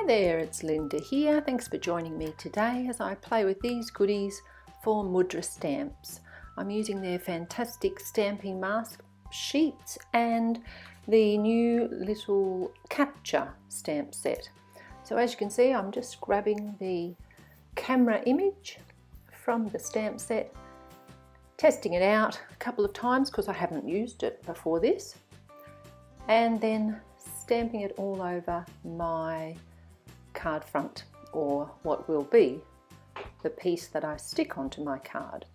there, it's Linda here. Thanks for joining me today as I play with these goodies for Mudra stamps. I'm using their fantastic stamping mask sheets and the new little capture stamp set. So as you can see, I'm just grabbing the camera image from the stamp set, testing it out a couple of times because I haven't used it before this, and then stamping it all over my card front, or what will be the piece that I stick onto my card.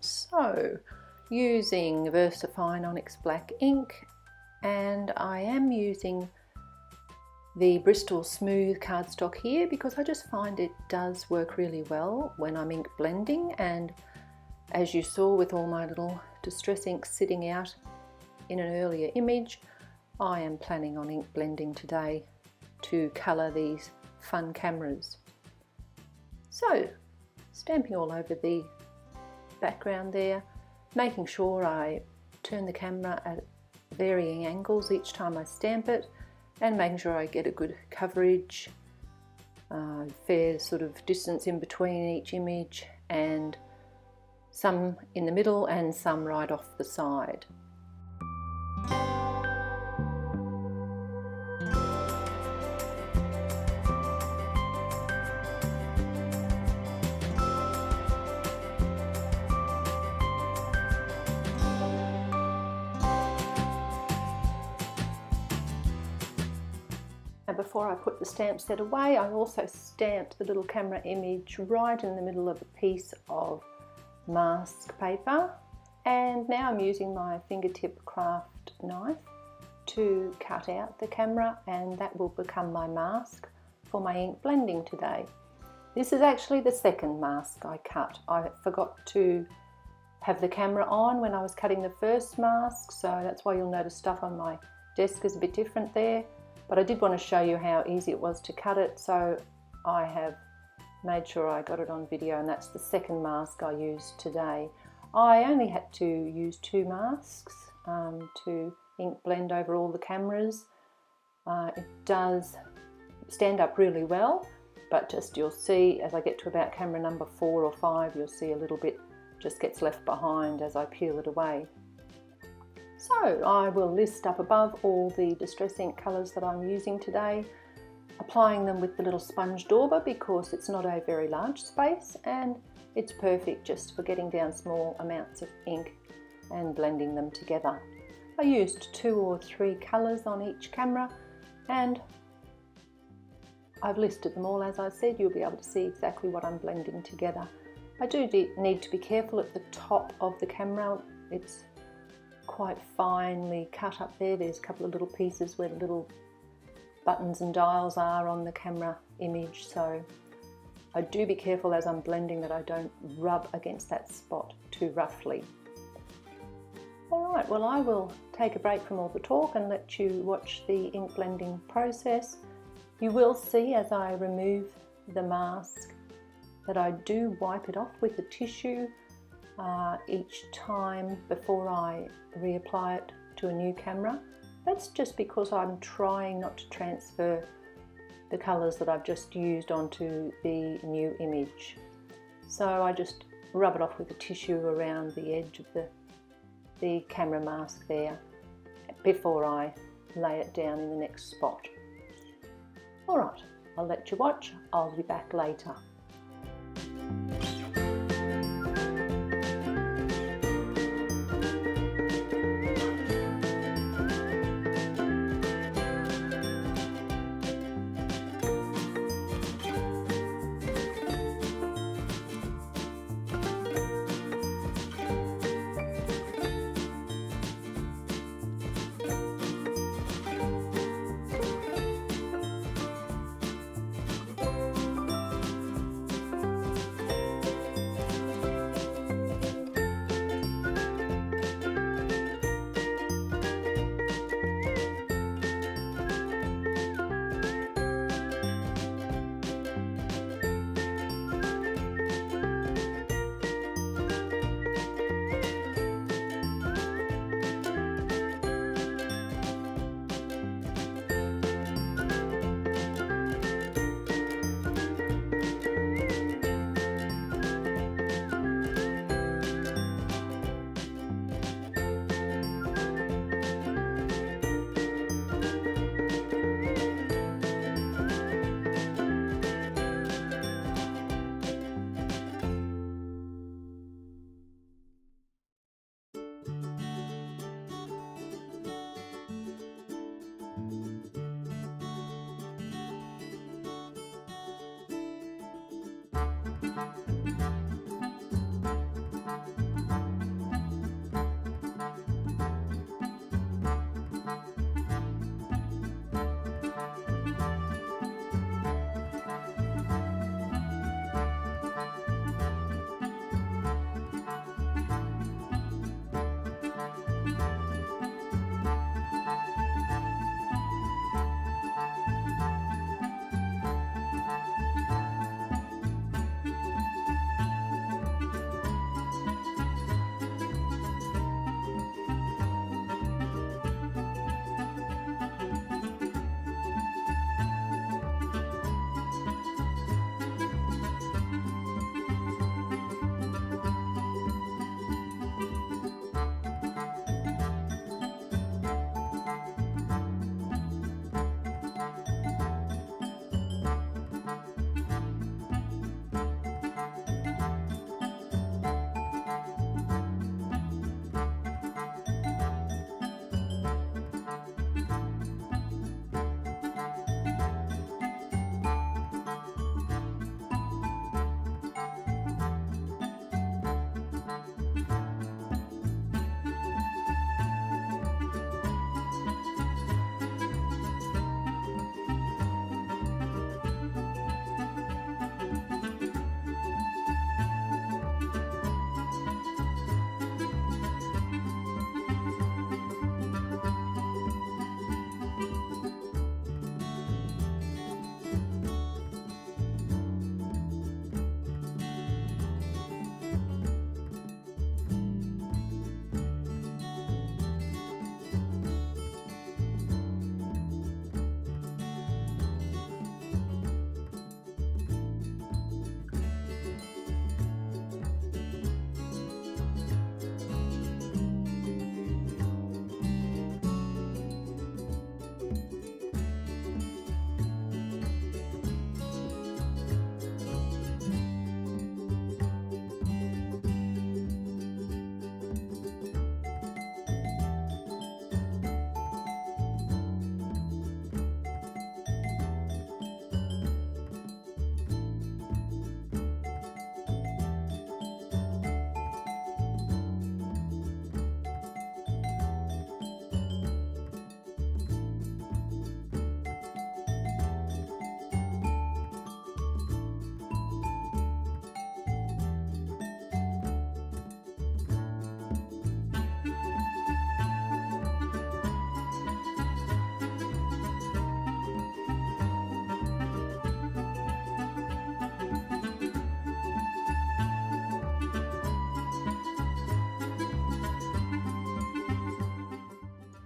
So using VersaFine Onyx Black ink, and I am using the Bristol Smooth cardstock here because I just find it does work really well when I'm ink blending, and as you saw with all my little distress inks sitting out in an earlier image, I am planning on ink blending today to colour these fun cameras. So stamping all over the background there, making sure I turn the camera at varying angles each time I stamp it, and making sure I get a good coverage, fair sort of distance in between each image, and some in the middle and some right off the side. Before I put the stamp set away, I also stamped the little camera image right in the middle of a piece of mask paper, and now I'm using my fingertip craft knife to cut out the camera, and that will become my mask for my ink blending today. This is actually the second mask I cut. I forgot to have the camera on when I was cutting the first mask, so that's why you'll notice stuff on my desk is a bit different there. But I did want to show you how easy it was to cut it, so I have made sure I got it on video, and that's the second mask I used today. I only had to use 2 masks to ink blend over all the cameras. It does stand up really well, but just you'll see as I get to about camera number 4 or 5, you'll see a little bit just gets left behind as I peel it away. So I will list up above all the distress ink colours that I'm using today, applying them with the little sponge dauber because it's not a very large space and it's perfect just for getting down small amounts of ink and blending them together. I used 2 or 3 colours on each camera, and I've listed them all. As I said, you'll be able to see exactly what I'm blending together. I do need to be careful at the top of the camera. It's quite finely cut up there. There's a couple of little pieces where the little buttons and dials are on the camera image, so I do be careful as I'm blending that I don't rub against that spot too roughly. Alright, well I will take a break from all the talk and let you watch the ink blending process. You will see as I remove the mask that I do wipe it off with a tissue each time before I reapply it to a new camera. That's just because I'm trying not to transfer the colours that I've just used onto the new image. So I just rub it off with a tissue around the edge of the camera mask there before I lay it down in the next spot. Alright, I'll let you watch. I'll be back later.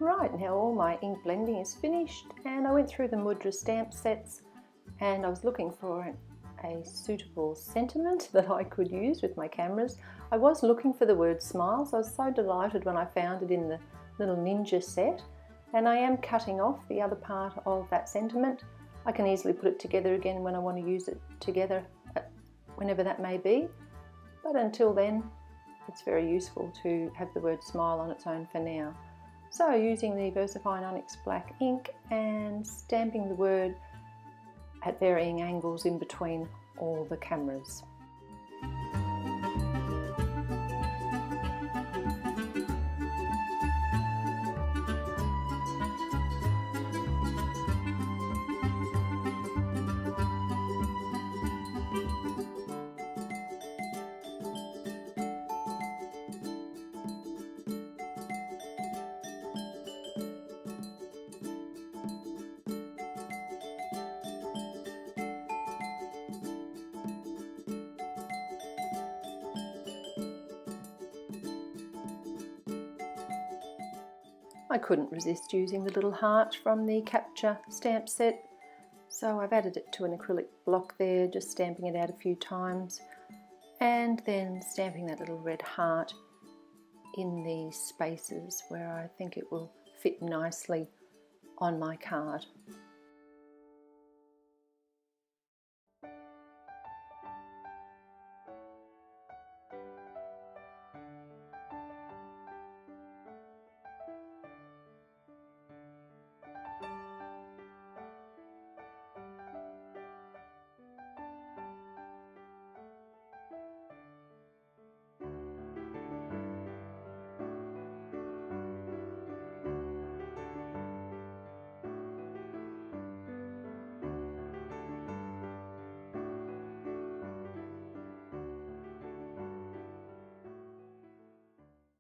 Right, now all my ink blending is finished, and I went through the Mudra stamp sets and I was looking for a suitable sentiment that I could use with my cameras. I was looking for the word smile, so I was so delighted when I found it in the little ninja set, and I am cutting off the other part of that sentiment. I can easily put it together again when I want to use it together, whenever that may be, but until then it's very useful to have the word smile on its own for now. So using the VersaFine Onyx Black ink and stamping the word at varying angles in between all the cameras. I couldn't resist using the little heart from the Capture stamp set, so I've added it to an acrylic block there, just stamping it out a few times and then stamping that little red heart in the spaces where I think it will fit nicely on my card.